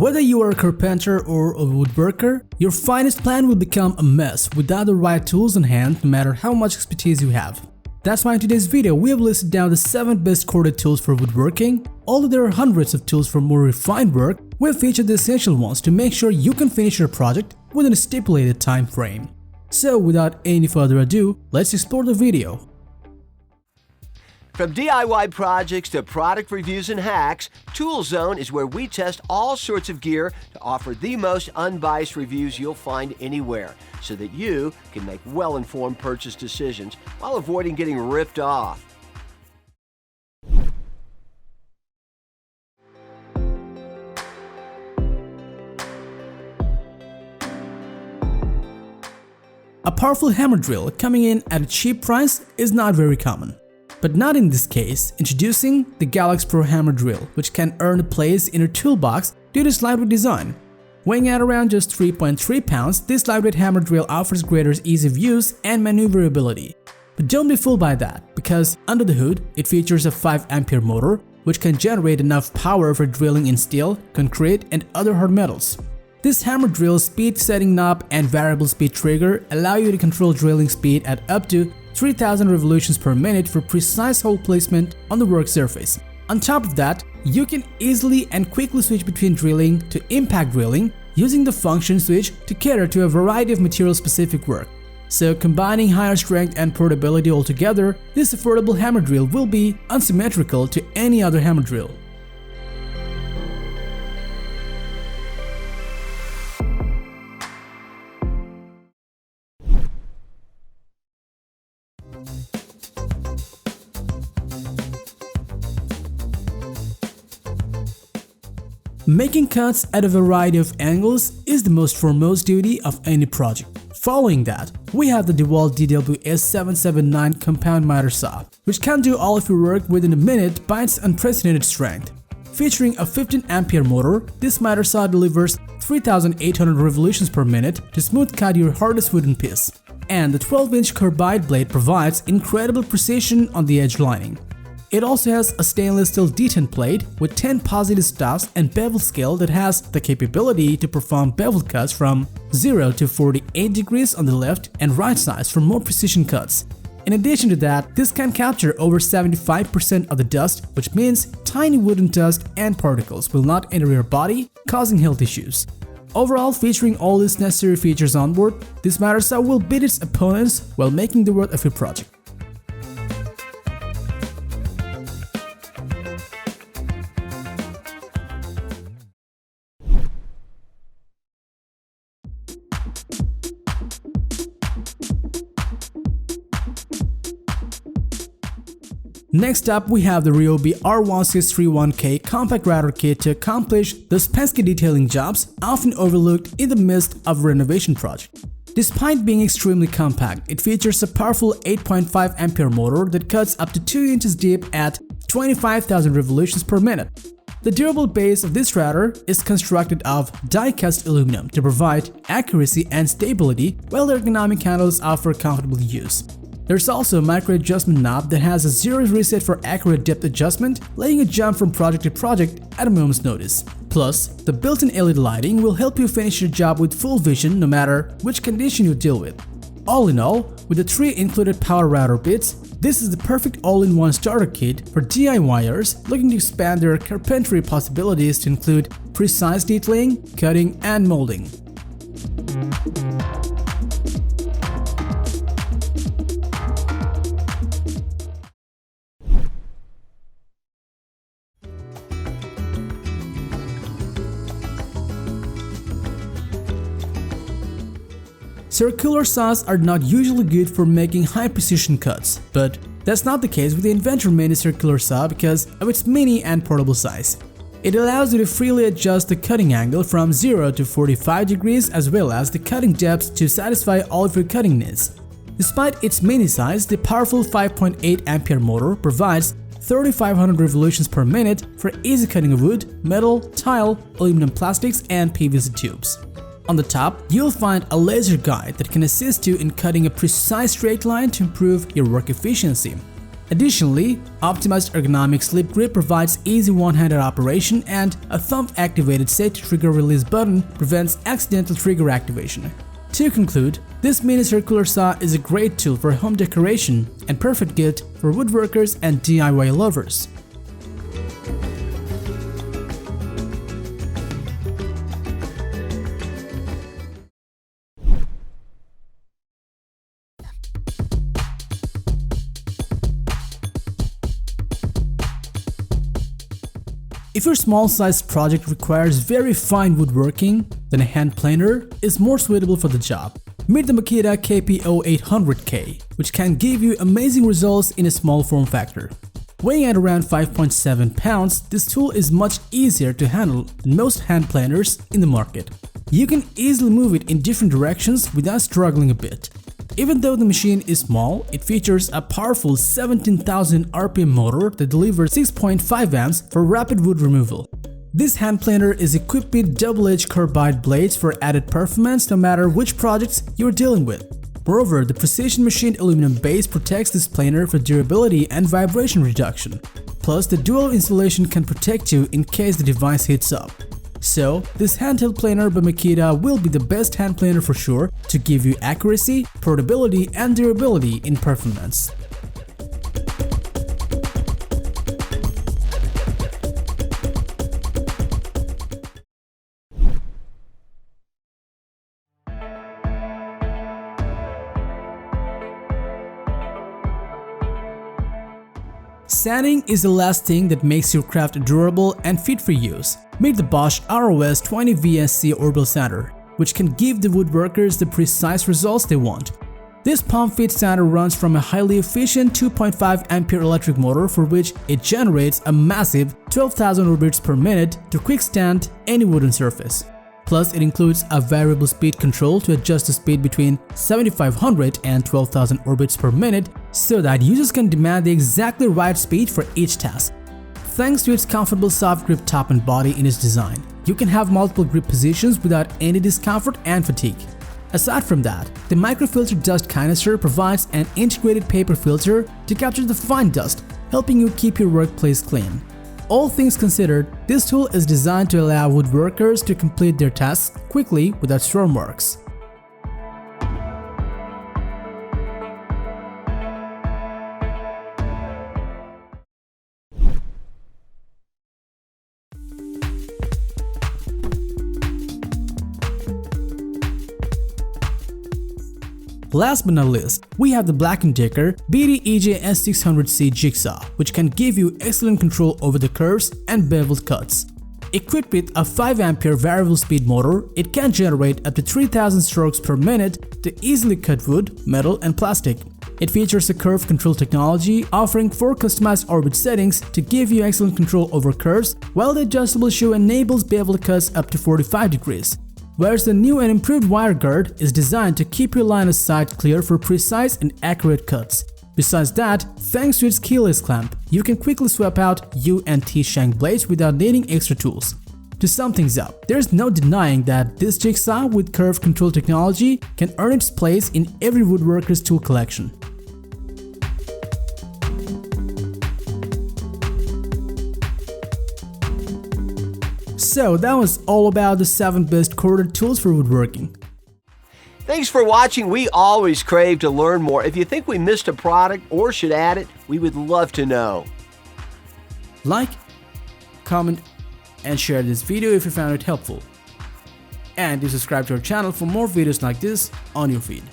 Whether you are a carpenter or a woodworker, your finest plan will become a mess without the right tools on hand, no matter how much expertise you have. That's why in today's video we have listed down the 7 best corded tools for woodworking. Although there are hundreds of tools for more refined work, we have featured the essential ones to make sure you can finish your project within a stipulated time frame. So without any further ado, let's explore the video. From DIY projects to product reviews and hacks, Tool Zone is where we test all sorts of gear to offer the most unbiased reviews you'll find anywhere, so that you can make well-informed purchase decisions while avoiding getting ripped off. A powerful hammer drill coming in at a cheap price is not very common. But not in this case. Introducing the GALAX Pro Hammer Drill, which can earn a place in your toolbox due to its lightweight design. Weighing at around just 3.3 pounds, this lightweight hammer drill offers greater ease of use and maneuverability. But don't be fooled by that, because under the hood, it features a 5 ampere motor, which can generate enough power for drilling in steel, concrete, and other hard metals. This hammer drill's speed setting knob and variable speed trigger allow you to control drilling speed at up to 3000 revolutions per minute for precise hole placement on the work surface. On top of that, you can easily and quickly switch between drilling to impact drilling using the function switch to cater to a variety of material-specific work. So combining higher strength and portability altogether, this affordable hammer drill will be unsymmetrical to any other hammer drill. Making cuts at a variety of angles is the most foremost duty of any project. Following that, we have the DEWALT DWS779 Compound Miter Saw, which can do all of your work within a minute by its unprecedented strength. Featuring a 15 ampere motor, this miter saw delivers 3800 revolutions per minute to smooth cut your hardest wooden piece. And the 12-inch carbide blade provides incredible precision on the edge lining. It also has a stainless steel detent plate with 10 positive stops and bevel scale that has the capability to perform bevel cuts from 0 to 48 degrees on the left and right sides for more precision cuts. In addition to that, this can capture over 75% of the dust, which means tiny wooden dust and particles will not enter your body, causing health issues. Overall, featuring all these necessary features on board, this miter saw will beat its opponents while making the worth of your project. Next up, we have the Ryobi R1631K compact router kit to accomplish those pesky detailing jobs often overlooked in the midst of a renovation project. Despite being extremely compact, it features a powerful 8.5 ampere motor that cuts up to 2 inches deep at 25,000 revolutions per minute. The durable base of this router is constructed of die-cast aluminum to provide accuracy and stability, while the ergonomic handles offer comfortable use. There's also a micro adjustment knob that has a zero reset for accurate depth adjustment, letting you jump from project to project at a moment's notice. Plus, the built-in LED lighting will help you finish your job with full vision no matter which condition you deal with. All in all, with the 3 included power router bits, this is the perfect all-in-one starter kit for DIYers looking to expand their carpentry possibilities to include precise detailing, cutting, and molding. Circular saws are not usually good for making high-precision cuts, but that's not the case with the Inventor Mini Circular Saw because of its mini and portable size. It allows you to freely adjust the cutting angle from 0 to 45 degrees as well as the cutting depth to satisfy all of your cutting needs. Despite its mini size, the powerful 5.8 ampere motor provides 3500 revolutions per minute for easy cutting of wood, metal, tile, aluminum plastics, and PVC tubes. On the top, you'll find a laser guide that can assist you in cutting a precise straight line to improve your work efficiency. Additionally, optimized ergonomic slip grip provides easy one-handed operation, and a thumb-activated set trigger release button prevents accidental trigger activation. To conclude, this mini circular saw is a great tool for home decoration and perfect gift for woodworkers and DIY lovers. If your small-sized project requires very fine woodworking, then a hand planer is more suitable for the job. Meet the Makita KPO800K, which can give you amazing results in a small form factor. Weighing at around 5.7 pounds, this tool is much easier to handle than most hand planers in the market. You can easily move it in different directions without struggling a bit. Even though the machine is small, it features a powerful 17,000 RPM motor that delivers 6.5 amps for rapid wood removal. This hand planer is equipped with double-edged carbide blades for added performance no matter which projects you're dealing with. Moreover, the precision machined aluminum base protects this planer for durability and vibration reduction. Plus, the dual insulation can protect you in case the device heats up. So, this handheld planer by Makita will be the best hand planer for sure to give you accuracy, portability, and durability in performance. Sanding is the last thing that makes your craft durable and fit for use. Meet the BOSCH ROS 20 VSC Orbital Sander, which can give the woodworkers the precise results they want. This palm-fit sander runs from a highly efficient 2.5 ampere electric motor for which it generates a massive 12,000 orbits per minute to quick stand any wooden surface. Plus, it includes a variable speed control to adjust the speed between 7,500 and 12,000 orbits per minute so that users can demand the exactly right speed for each task. Thanks to its comfortable soft grip top and body in its design, you can have multiple grip positions without any discomfort and fatigue. Aside from that, the microfilter dust canister provides an integrated paper filter to capture the fine dust, helping you keep your workplace clean. All things considered, this tool is designed to allow woodworkers to complete their tasks quickly without storm marks. Last but not least, we have the BLACK+DECKER BDEJ S600C Jig Saw, which can give you excellent control over the curves and beveled cuts. Equipped with a 5 ampere variable speed motor, it can generate up to 3,000 strokes per minute to easily cut wood, metal, and plastic. It features a curve control technology offering 4 customized orbit settings to give you excellent control over curves, while the adjustable shoe enables beveled cuts up to 45 degrees. Whereas the new and improved wire guard is designed to keep your line of sight clear for precise and accurate cuts. Besides that, thanks to its keyless clamp, you can quickly swap out U and T shank blades without needing extra tools. To sum things up, there's no denying that this jigsaw with curve control technology can earn its place in every woodworker's tool collection. So that was all about the 7 best corded tools for woodworking. Thanks for watching. We always crave to learn more. If you think we missed a product or should add it, we would love to know. Like, comment, and share this video if you found it helpful. And do subscribe to our channel for more videos like this on your feed.